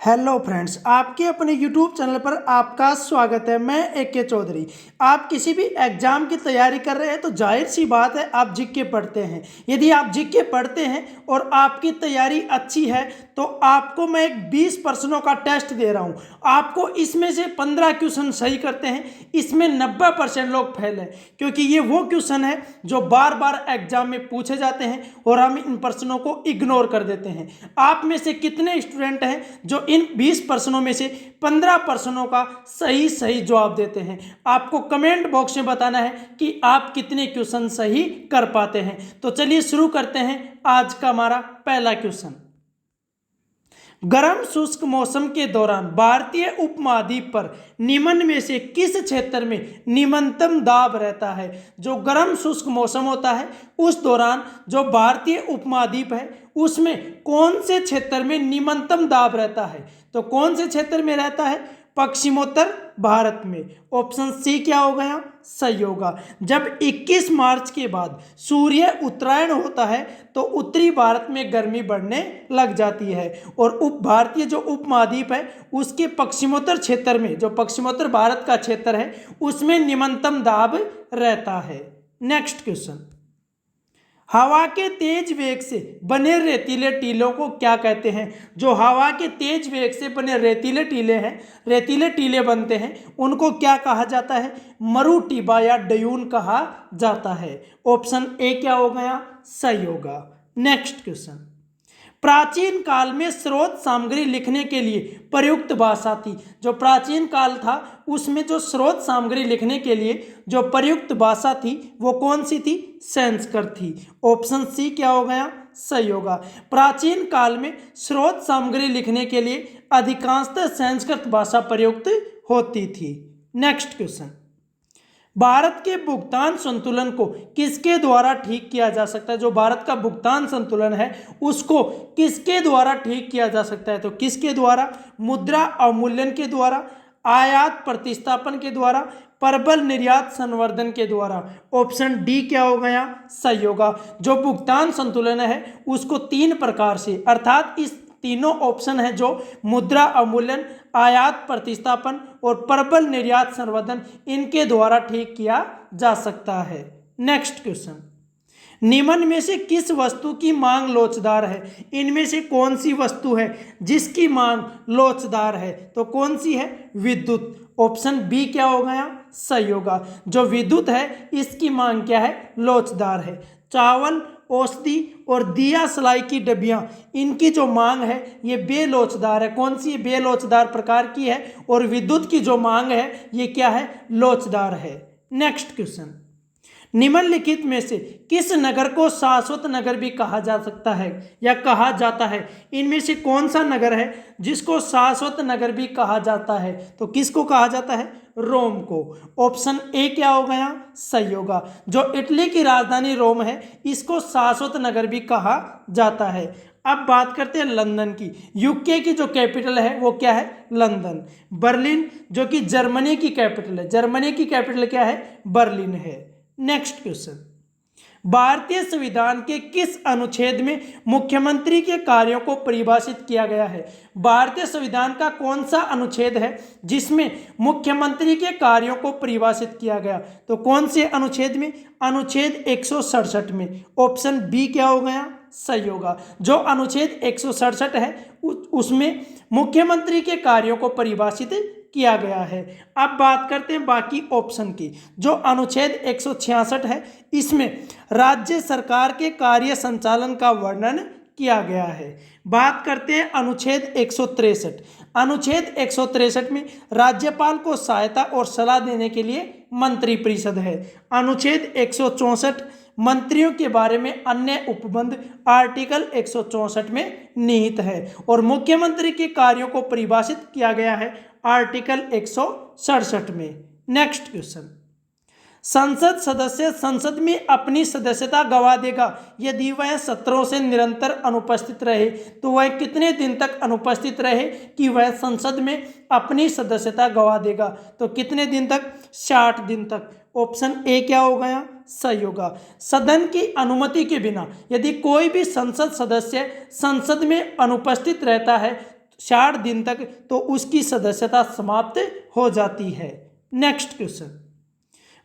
Hello friends, आपके अपने YouTube channel पर आपका स्वागत है। मैं AK चौधरी। आप किसी भी एग्जाम की तैयारी कर रहे हैं तो जाहिर सी बात है आप जीके पढ़ते हैं। यदि आप जीके पढ़ते हैं और आपकी तैयारी अच्छी है तो आपको मैं एक 20 प्रश्नों का टेस्ट दे रहा हूं। आपको इसमें से 15 क्वेश्चन सही करते हैं, इसमें 90% लोग फेल हैं, क्योंकि ये वो क्वेश्चन है जो बार बार एग्जाम में पूछे जाते हैं और हम इन प्रश्नों को इग्नोर कर देते हैं। आप में से कितने स्टूडेंट हैं जो इन 20 प्रश्नों में से 15 प्रश्नों का सही सही जवाब देते हैं? आपको कमेंट बॉक्स में बताना है कि आप कितने क्वेश्चन सही कर पाते हैं। तो चलिए शुरू करते हैं आज का हमारा पहला क्वेश्चन। गर्म शुष्क मौसम के दौरान भारतीय उपमहाद्वीप पर निम्न में से किस क्षेत्र में निम्नतम दाब रहता है? जो गर्म शुष्क मौसम होता है उस दौरान जो भारतीय उपमहाद्वीप है उसमें कौन से क्षेत्र में निम्नतम दाब रहता है? तो कौन से क्षेत्र में रहता है? पश्चिमोत्तर भारत में। ऑप्शन सी क्या हो गया? सही होगा। जब 21 मार्च के बाद सूर्य उत्तरायण होता है तो उत्तरी भारत में गर्मी बढ़ने लग जाती है और भारतीय जो उपमहाद्वीप है उसके पश्चिमोत्तर क्षेत्र में, जो पश्चिमोत्तर भारत का क्षेत्र है उसमें निम्नतम दाब रहता है। Next question. हवा के तेज वेग से बने रेतीले टीलों को क्या कहते हैं? जो हवा के तेज वेग से बने रेतीले टीले हैं, रेतीले टीले बनते हैं, उनको क्या कहा जाता है? मरुटिबा या डयून कहा जाता है। ऑप्शन ए क्या हो गया? सही होगा। Next question. प्राचीन काल में स्रोत सामग्री लिखने के लिए प्रयुक्त भाषा थी। जो प्राचीन काल था उसमें जो स्रोत सामग्री लिखने के लिए जो प्रयुक्त भाषा थी वो कौन सी थी? संस्कृत थी। ऑप्शन सी क्या हो गया? सही होगा। प्राचीन काल में स्रोत सामग्री लिखने के लिए अधिकांशतः संस्कृत भाषा प्रयुक्त होती थी। Next question. भारत के भुगतान संतुलन को किसके द्वारा ठीक किया जा सकता है? जो भारत का भुगतान संतुलन है उसको किसके द्वारा ठीक किया जा सकता है? तो किसके द्वारा? मुद्रा अवमूल्यन के द्वारा, आयात प्रतिस्थापन के द्वारा, प्रबल निर्यात संवर्धन के द्वारा। ऑप्शन डी क्या हो गया? सही होगा। जो भुगतान संतुलन है उसको 3 प्रकार से, अर्थात इस तीनों ऑप्शन है जो मुद्रा अवमूल्यन, आयात प्रतिस्थापन और प्रबल निर्यात संवर्धन, इनके द्वारा ठीक किया जा सकता है। Next question. निम्न में से किस वस्तु की मांग लोचदार है? इनमें से कौन सी वस्तु है जिसकी मांग लोचदार है? तो कौन सी है? विद्युत। ऑप्शन बी क्या हो गया? सही होगा। जो विद्युत है इसकी मांग क्या है? लोचदार है। चावल, औषधि और दिया सलाई की डब्बियां, इनकी जो मांग है ये बेलोचदार है। कौन सी? बेलोचदार प्रकार की है। और विद्युत की जो मांग है ये क्या है? लोचदार है। Next question. निम्नलिखित में से किस नगर को शाश्वत नगर भी कहा जा सकता है या कहा जाता है? इनमें से कौन सा नगर है जिसको शाश्वत नगर भी कहा जाता है? तो किसको कहा जाता है? रोम को। ऑप्शन ए क्या हो गया? सही होगा। जो इटली की राजधानी रोम है इसको शाश्वत नगर भी कहा जाता है। अब बात करते हैं लंदन की। यूके की जो कैपिटल है वो क्या है? लंदन। बर्लिन जो कि जर्मनी की कैपिटल है, जर्मनी की कैपिटल क्या है? बर्लिन है। Next question. भारतीय संविधान के किस अनुच्छेद में मुख्यमंत्री के कार्यों को परिभाषित किया गया है? भारतीय संविधान का कौन सा अनुच्छेद है जिसमें मुख्यमंत्री के कार्यों को परिभाषित किया गया? तो कौन से अनुच्छेद में? अनुच्छेद 167 में। ऑप्शन बी क्या हो गया? सही होगा। जो अनुच्छेद 167 है उसमें मुख्यमंत्री के कार्यों को परिभाषित किया गया है। अब बात करते हैं बाकी ऑप्शन की। जो अनुच्छेद 166 है इसमें राज्य सरकार के कार्य संचालन का वर्णन किया गया है। बात करते हैं अनुच्छेद 163। अनुच्छेद 163 में राज्यपाल को सहायता और सलाह देने के लिए मंत्रिपरिषद है। अनुच्छेद 164 मंत्रियों के बारे में अन्य उपबंध आर्टिकल 164 में निहित है और मुख्यमंत्री के कार्यों को परिभाषित किया गया है आर्टिकल 167 में। Next question. संसद सदस्य संसद में अपनी सदस्यता गवा देगा यदि वह सत्रों से निरंतर अनुपस्थित रहे। तो वह कितने दिन तक अनुपस्थित रहे कि वह संसद में अपनी सदस्यता गवा देगा? तो कितने दिन तक? 60 दिन तक। ऑप्शन ए क्या हो गया? सही होगा। सदन की अनुमति के बिना यदि कोई भी संसद सदस्य संसद में अनुपस्थित रहता है 60 दिन तक तो उसकी सदस्यता समाप्त हो जाती है। नेक्स्ट क्वेश्चन,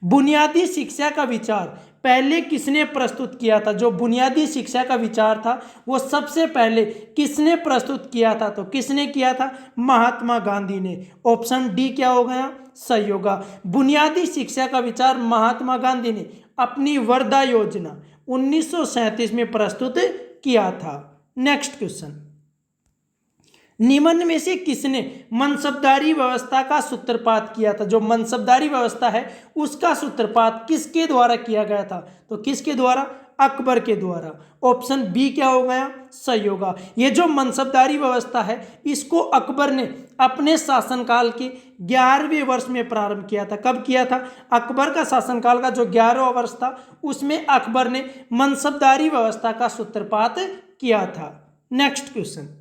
बुनियादी शिक्षा का विचार पहले किसने प्रस्तुत किया था? जो बुनियादी शिक्षा का विचार था वो सबसे पहले किसने प्रस्तुत किया था? तो किसने किया था? महात्मा गांधी ने। ऑप्शन डी क्या हो गया? सही होगा। बुनियादी शिक्षा का विचार महात्मा गांधी ने अपनी वर्धा योजना 1937 में प्रस्तुत किया था। नेक्स्ट क्वेश्चन, निम्न में से किसने मनसबदारी व्यवस्था का सूत्रपात किया था? जो मनसबदारी व्यवस्था है उसका सूत्रपात किसके द्वारा किया गया था? तो किसके द्वारा? अकबर के द्वारा। ऑप्शन बी क्या हो गया? सही होगा। ये जो मनसबदारी व्यवस्था है इसको अकबर ने अपने शासनकाल के 11वें वर्ष में प्रारंभ किया था। कब किया था? अकबर का शासनकाल का जो 11वां वर्ष था उसमें अकबर ने मनसबदारी व्यवस्था का सूत्रपात किया था। नेक्स्ट क्वेश्चन,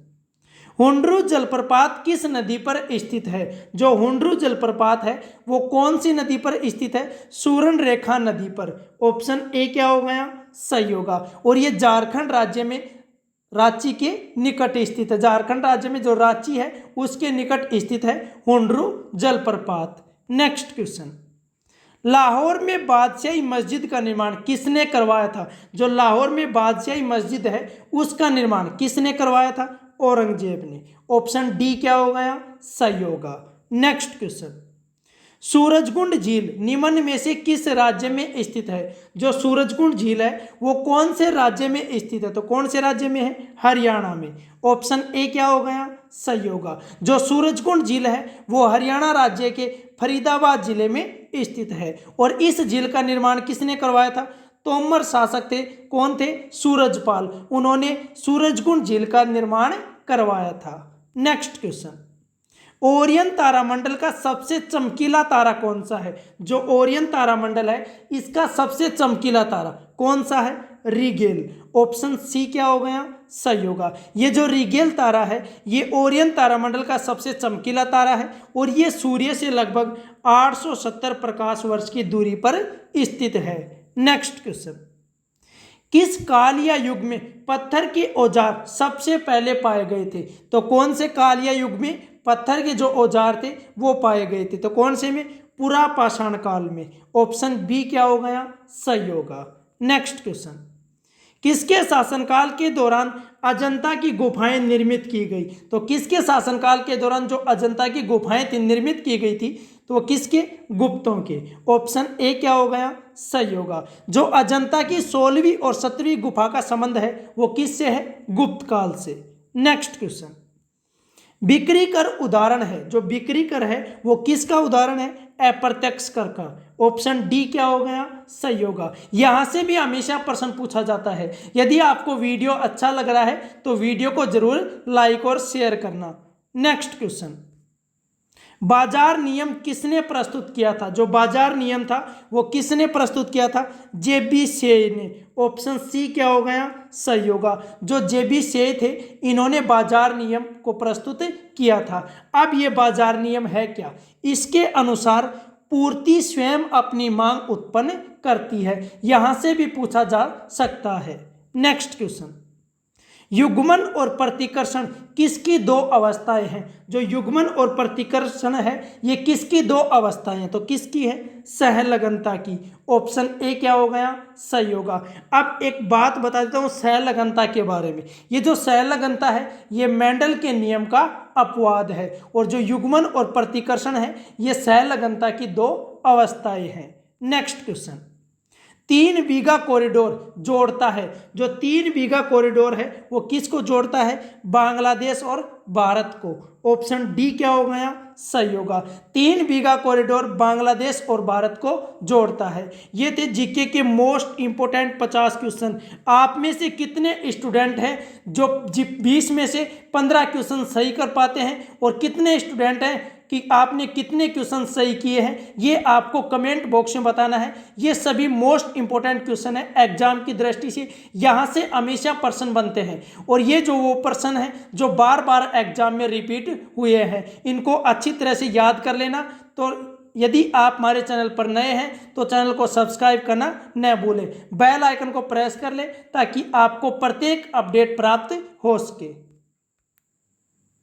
हुंड्रू जलप्रपात किस नदी पर स्थित है? जो हुंड्रू जलप्रपात है वो कौन सी नदी पर स्थित है? सुवर्णरेखा नदी पर। ऑप्शन ए क्या हो गया? सही होगा। और ये झारखंड राज्य में रांची के निकट स्थित है। झारखंड राज्य में जो रांची है उसके निकट स्थित है हुंड्रू जलप्रपात। नेक्स्ट क्वेश्चन, लाहौर में बादशाही मस्जिद का निर्माण किसने करवाया था? जो लाहौर में बादशाही मस्जिद है उसका निर्माण किसने करवाया था? औरंगजेब ने। ऑप्शन डी क्या हो गया? सही होगा। नेक्स्ट क्वेश्चन, सूरजकुंड झील निम्न में से किस राज्य में स्थित है? जो सूरजकुंड झील है वो कौन से राज्य में स्थित है? तो कौन से राज्य में है? हरियाणा में। ऑप्शन ए क्या हो गया? सही होगा। जो सूरजकुंड झील है वो हरियाणा राज्य के फरीदाबाद जिले में स्थित है। और इस झील का निर्माण किसने करवाया था? तोमर शासक थे। कौन थे? सूरजपाल। उन्होंने सूरजकुंड झील का निर्माण करवाया था। नेक्स्ट क्वेश्चन, ओरियन तारामंडल का सबसे चमकीला तारा कौन सा है? जो ओरियन तारामंडल है इसका सबसे चमकीला तारा कौन सा है? रिगेल। ऑप्शन सी क्या हो गया? सही होगा। ये जो रिगेल तारा है ये ओरियन तारामंडल का सबसे चमकीला तारा है और ये सूर्य से लगभग 870 प्रकाश वर्ष की दूरी पर स्थित है। नेक्स्ट क्वेश्चन, किस काल या युग में पत्थर के औजार सबसे पहले पाए गए थे? तो कौन से काल या युग में पत्थर के जो औजार थे वो पाए गए थे? तो कौन से में? पुरापाषाण काल में। ऑप्शन बी क्या हो गया? सही होगा। नेक्स्ट क्वेश्चन, किसके शासनकाल के दौरान अजंता की गुफाएं निर्मित की गई? तो किसके शासनकाल के दौरान जो अजंता की गुफाएं थी निर्मित की गई थी? तो वो किसके? गुप्तों के। ऑप्शन ए क्या हो गया? सही होगा। जो अजंता की 16वीं और 17वीं गुफा का संबंध है वो किससे है? गुप्त काल से। नेक्स्ट क्वेश्चन, बिक्री कर उदाहरण है। जो बिक्री कर है वो किसका उदाहरण है? अप्रत्यक्ष कर का। ऑप्शन डी क्या हो गया? सही होगा। यहां से भी हमेशा प्रश्न पूछा जाता है। यदि आपको वीडियो अच्छा लग रहा है तो वीडियो को जरूर लाइक और शेयर करना। नेक्स्ट क्वेश्चन, बाजार नियम किसने प्रस्तुत किया था? जो बाजार नियम था वो किसने प्रस्तुत किया था? जेबी सेय ने। ऑप्शन सी क्या हो गया? सही होगा। जो जेबी सेय थे इन्होंने बाजार नियम को प्रस्तुत किया था। अब ये बाजार नियम है क्या? इसके अनुसार पूर्ति स्वयं अपनी मांग उत्पन्न करती है। यहां से भी पूछा जा सकता है। नेक्स्ट क्वेश्चन, युग्मन और प्रतिकर्षण किसकी दो अवस्थाएं हैं? जो युग्मन और प्रतिकर्षण है ये किसकी दो अवस्थाएं हैं? तो किसकी है? सहलगनता की। ऑप्शन ए क्या हो गया? सही होगा। अब एक बात बता देता हूं सहलगनता के बारे में। ये जो सहलगनता है ये मेंडल के नियम का अपवाद है और जो युग्मन और प्रतिकर्षण है ये सहलगनता की दो अवस्थाएं हैं। नेक्स्ट क्वेश्चन, 3 बीघा कॉरिडोर जोड़ता है। जो 3 बीघा कॉरिडोर है वो किसको जोड़ता है? बांग्लादेश और भारत को। ऑप्शन डी क्या हो गया? सही होगा। 3 बीघा कॉरिडोर बांग्लादेश और भारत को जोड़ता है। ये थे जीके के मोस्ट इंपोर्टेंट 50 क्वेश्चन। आप में से कितने स्टूडेंट हैं जो 20 में से 15 क्वेश्चन सही कर पाते हैं और कितने स्टूडेंट हैं कि आपने कितने क्वेश्चन सही किए हैं? ये आपको कमेंट बॉक्स में बताना है। ये सभी मोस्ट इंपोर्टेंट क्वेश्चन है एग्जाम की दृष्टि से। यहाँ से हमेशा प्रश्न बनते हैं और ये जो वो प्रश्न है जो बार बार एग्जाम में रिपीट हुए हैं इनको अच्छी तरह से याद कर लेना। तो यदि आप हमारे चैनल पर नए हैं तो चैनल को सब्सक्राइब करना न भूलें। बेल आइकन को प्रेस कर लें ताकि आपको प्रत्येक अपडेट प्राप्त हो सके।